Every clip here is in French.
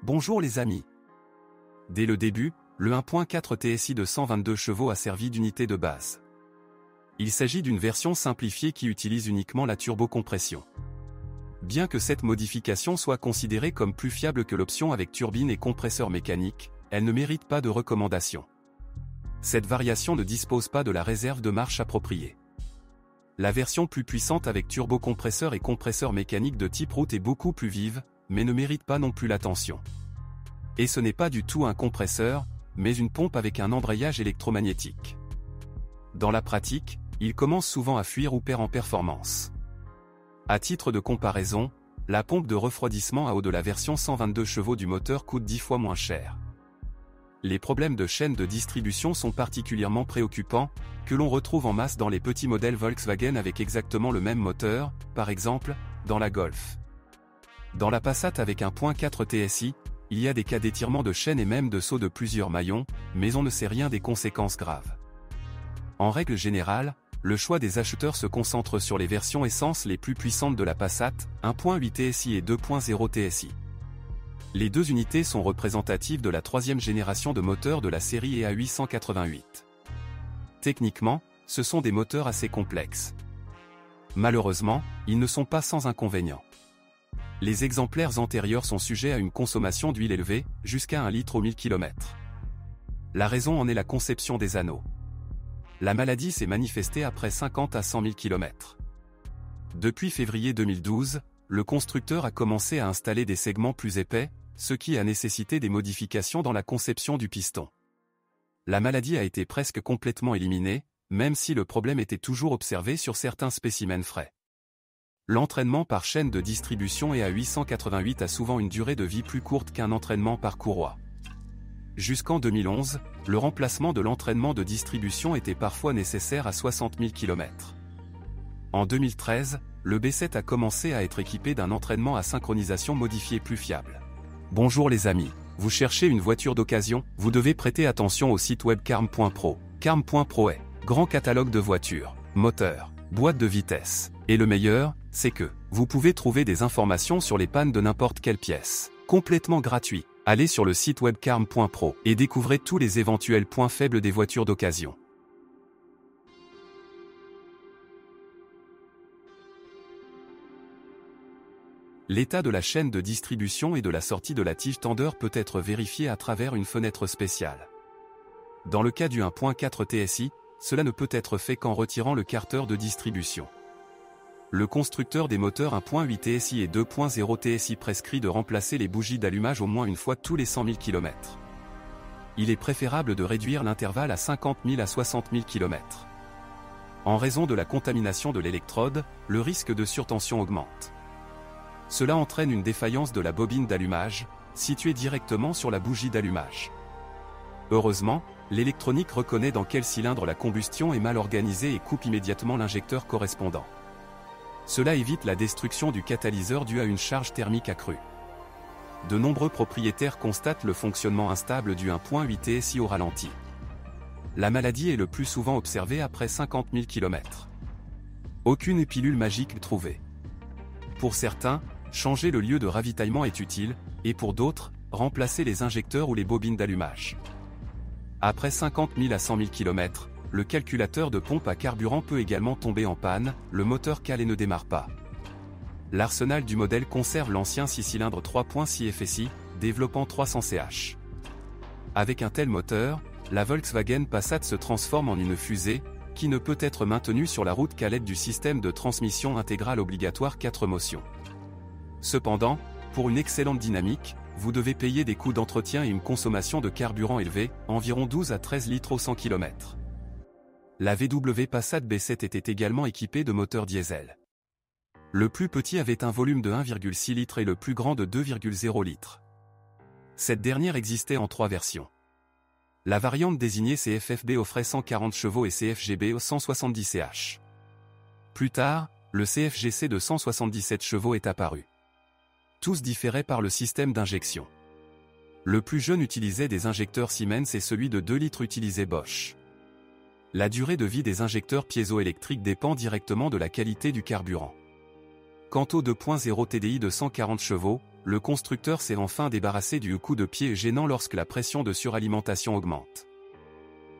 Bonjour les amis. Dès le début, le 1.4 TSI de 122 chevaux a servi d'unité de base. Il s'agit d'une version simplifiée qui utilise uniquement la turbocompression. Bien que cette modification soit considérée comme plus fiable que l'option avec turbine et compresseur mécanique, elle ne mérite pas de recommandation. Cette variation ne dispose pas de la réserve de marche appropriée. La version plus puissante avec turbocompresseur et compresseur mécanique de type route est beaucoup plus vive, mais ne mérite pas non plus l'attention. Et ce n'est pas du tout un compresseur, mais une pompe avec un embrayage électromagnétique. Dans la pratique, il commence souvent à fuir ou perd en performance. À titre de comparaison, la pompe de refroidissement à eau de la version 122 chevaux du moteur coûte 10 fois moins cher. Les problèmes de chaîne de distribution sont particulièrement préoccupants, que l'on retrouve en masse dans les petits modèles Volkswagen avec exactement le même moteur, par exemple, dans la Golf. Dans la Passat avec 1.4 TSI, il y a des cas d'étirement de chaîne et même de saut de plusieurs maillons, mais on ne sait rien des conséquences graves. En règle générale, le choix des acheteurs se concentre sur les versions essence les plus puissantes de la Passat, 1.8 TSI et 2.0 TSI. Les deux unités sont représentatives de la troisième génération de moteurs de la série EA888. Techniquement, ce sont des moteurs assez complexes. Malheureusement, ils ne sont pas sans inconvénients. Les exemplaires antérieurs sont sujets à une consommation d'huile élevée, jusqu'à 1 litre au 1000 km. La raison en est la conception des anneaux. La maladie s'est manifestée après 50 à 100 000 km. Depuis février 2012, le constructeur a commencé à installer des segments plus épais, ce qui a nécessité des modifications dans la conception du piston. La maladie a été presque complètement éliminée, même si le problème était toujours observé sur certains spécimens frais. L'entraînement par chaîne de distribution EA888 a souvent une durée de vie plus courte qu'un entraînement par courroie. Jusqu'en 2011, le remplacement de l'entraînement de distribution était parfois nécessaire à 60 000 km. En 2013, le B7 a commencé à être équipé d'un entraînement à synchronisation modifié plus fiable. Bonjour les amis, vous cherchez une voiture d'occasion? Vous devez prêter attention au site web carm.pro. Carm.pro est grand catalogue de voitures, moteurs, boîtes de vitesse. Et le meilleur, c'est que vous pouvez trouver des informations sur les pannes de n'importe quelle pièce, complètement gratuit. Allez sur le site web carm.pro et découvrez tous les éventuels points faibles des voitures d'occasion. L'état de la chaîne de distribution et de la sortie de la tige tendeur peut être vérifié à travers une fenêtre spéciale. Dans le cas du 1.4 TSI, cela ne peut être fait qu'en retirant le carter de distribution. Le constructeur des moteurs 1.8 TSI et 2.0 TSI prescrit de remplacer les bougies d'allumage au moins une fois tous les 100 000 km. Il est préférable de réduire l'intervalle à 50 000 à 60 000 km. En raison de la contamination de l'électrode, le risque de surtension augmente. Cela entraîne une défaillance de la bobine d'allumage, située directement sur la bougie d'allumage. Heureusement, l'électronique reconnaît dans quel cylindre la combustion est mal organisée et coupe immédiatement l'injecteur correspondant. Cela évite la destruction du catalyseur due à une charge thermique accrue. De nombreux propriétaires constatent le fonctionnement instable du 1.8 TSI au ralenti. La maladie est le plus souvent observée après 50 000 km. Aucune pilule magique trouvée. Pour certains, changer le lieu de ravitaillement est utile, et pour d'autres, remplacer les injecteurs ou les bobines d'allumage. Après 50 000 à 100 000 km, le calculateur de pompe à carburant peut également tomber en panne, le moteur cale et ne démarre pas. L'arsenal du modèle conserve l'ancien 6 cylindres 3.6 FSI, développant 300 CH. Avec un tel moteur, la Volkswagen Passat se transforme en une fusée, qui ne peut être maintenue sur la route qu'à l'aide du système de transmission intégrale obligatoire 4 motions. Cependant, pour une excellente dynamique, vous devez payer des coûts d'entretien et une consommation de carburant élevée, environ 12 à 13 litres au 100 km. La VW Passat B7 était également équipée de moteurs diesel. Le plus petit avait un volume de 1,6 litres et le plus grand de 2,0 litres. Cette dernière existait en 3 versions. La variante désignée CFFB offrait 140 chevaux et CFGB 170 CH. Plus tard, le CFGC de 177 chevaux est apparu. Tous différaient par le système d'injection. Le plus jeune utilisait des injecteurs Siemens et celui de 2 litres utilisait Bosch. La durée de vie des injecteurs piézoélectriques dépend directement de la qualité du carburant. Quant au 2.0 TDI de 140 chevaux, le constructeur s'est enfin débarrassé du coup de pied gênant lorsque la pression de suralimentation augmente.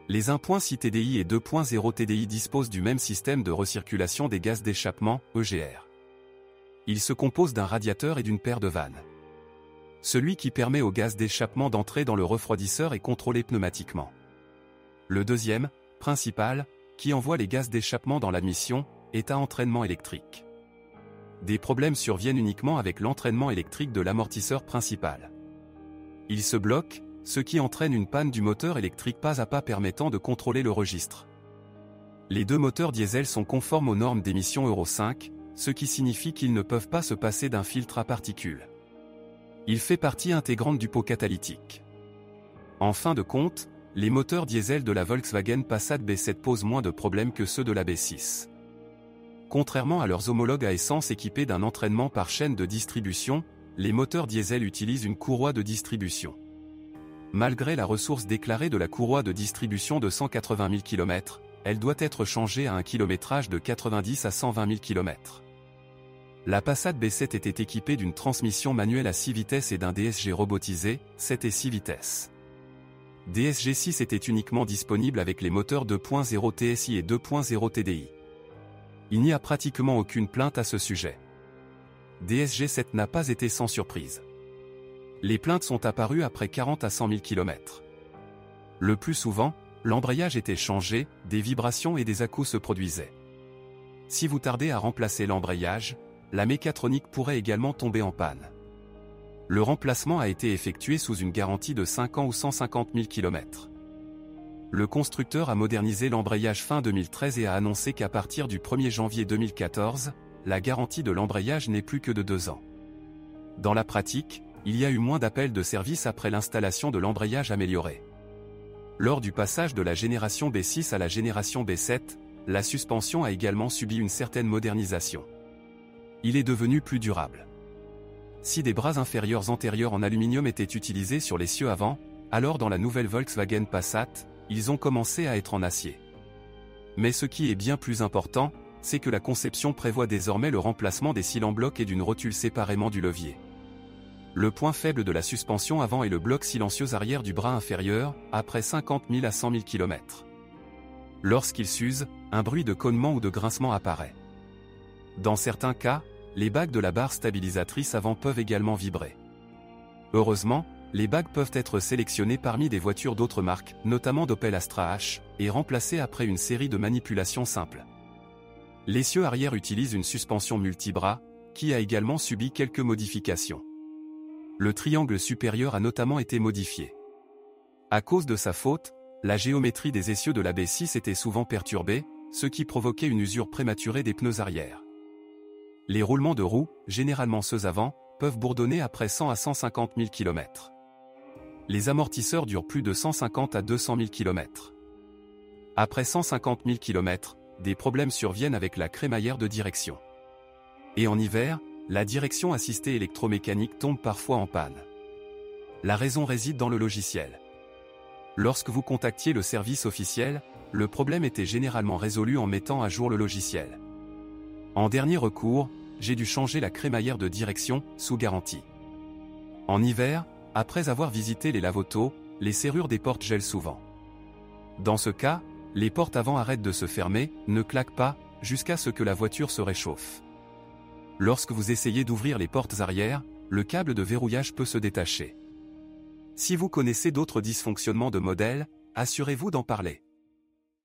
Les 1.6 TDI et 2.0 TDI disposent du même système de recirculation des gaz d'échappement, EGR. Ils se composent d'un radiateur et d'une paire de vannes. Celui qui permet au gaz d'échappement d'entrer dans le refroidisseur est contrôlé pneumatiquement. Le deuxième, principal, qui envoie les gaz d'échappement dans l'admission, est à entraînement électrique. Des problèmes surviennent uniquement avec l'entraînement électrique de l'amortisseur principal. Il se bloque, ce qui entraîne une panne du moteur électrique pas à pas permettant de contrôler le registre. Les deux moteurs diesel sont conformes aux normes d'émission Euro 5, ce qui signifie qu'ils ne peuvent pas se passer d'un filtre à particules. Il fait partie intégrante du pot catalytique. En fin de compte, les moteurs diesel de la Volkswagen Passat B7 posent moins de problèmes que ceux de la B6. Contrairement à leurs homologues à essence équipés d'un entraînement par chaîne de distribution, les moteurs diesel utilisent une courroie de distribution. Malgré la ressource déclarée de la courroie de distribution de 180 000 km, elle doit être changée à un kilométrage de 90 à 120 000 km. La Passat B7 était équipée d'une transmission manuelle à 6 vitesses et d'un DSG robotisé, 7 et 6 vitesses. DSG 6 était uniquement disponible avec les moteurs 2.0 TSI et 2.0 TDI. Il n'y a pratiquement aucune plainte à ce sujet. DSG 7 n'a pas été sans surprise. Les plaintes sont apparues après 40 à 100 000 km. Le plus souvent, l'embrayage était changé, des vibrations et des à-coups se produisaient. Si vous tardez à remplacer l'embrayage, la mécatronique pourrait également tomber en panne. Le remplacement a été effectué sous une garantie de 5 ans ou 150 000 km. Le constructeur a modernisé l'embrayage fin 2013 et a annoncé qu'à partir du 1er janvier 2014, la garantie de l'embrayage n'est plus que de 2 ans. Dans la pratique, il y a eu moins d'appels de service après l'installation de l'embrayage amélioré. Lors du passage de la génération B6 à la génération B7, la suspension a également subi une certaine modernisation. Il est devenu plus durable. Si des bras inférieurs antérieurs en aluminium étaient utilisés sur l'essieu avant, alors dans la nouvelle Volkswagen Passat, ils ont commencé à être en acier. Mais ce qui est bien plus important, c'est que la conception prévoit désormais le remplacement des cils en bloc et d'une rotule séparément du levier. Le point faible de la suspension avant est le bloc silencieux arrière du bras inférieur, après 50 000 à 100 000 km. Lorsqu'il s'use, un bruit de cognement ou de grincement apparaît. Dans certains cas, les bagues de la barre stabilisatrice avant peuvent également vibrer. Heureusement, les bagues peuvent être sélectionnées parmi des voitures d'autres marques, notamment d'Opel Astra H, et remplacées après une série de manipulations simples. L'essieu arrière utilise une suspension multibras, qui a également subi quelques modifications. Le triangle supérieur a notamment été modifié. À cause de sa faute, la géométrie des essieux de la B6 était souvent perturbée, ce qui provoquait une usure prématurée des pneus arrière. Les roulements de roues, généralement ceux avant, peuvent bourdonner après 100 à 150 000 km. Les amortisseurs durent plus de 150 à 200 000 km. Après 150 000 km, des problèmes surviennent avec la crémaillère de direction. Et en hiver, la direction assistée électromécanique tombe parfois en panne. La raison réside dans le logiciel. Lorsque vous contactiez le service officiel, le problème était généralement résolu en mettant à jour le logiciel. En dernier recours, j'ai dû changer la crémaillère de direction, sous garantie. En hiver, après avoir visité les lave-autos, les serrures des portes gèlent souvent. Dans ce cas, les portes avant arrêtent de se fermer, ne claquent pas, jusqu'à ce que la voiture se réchauffe. Lorsque vous essayez d'ouvrir les portes arrière, le câble de verrouillage peut se détacher. Si vous connaissez d'autres dysfonctionnements de modèle, assurez-vous d'en parler.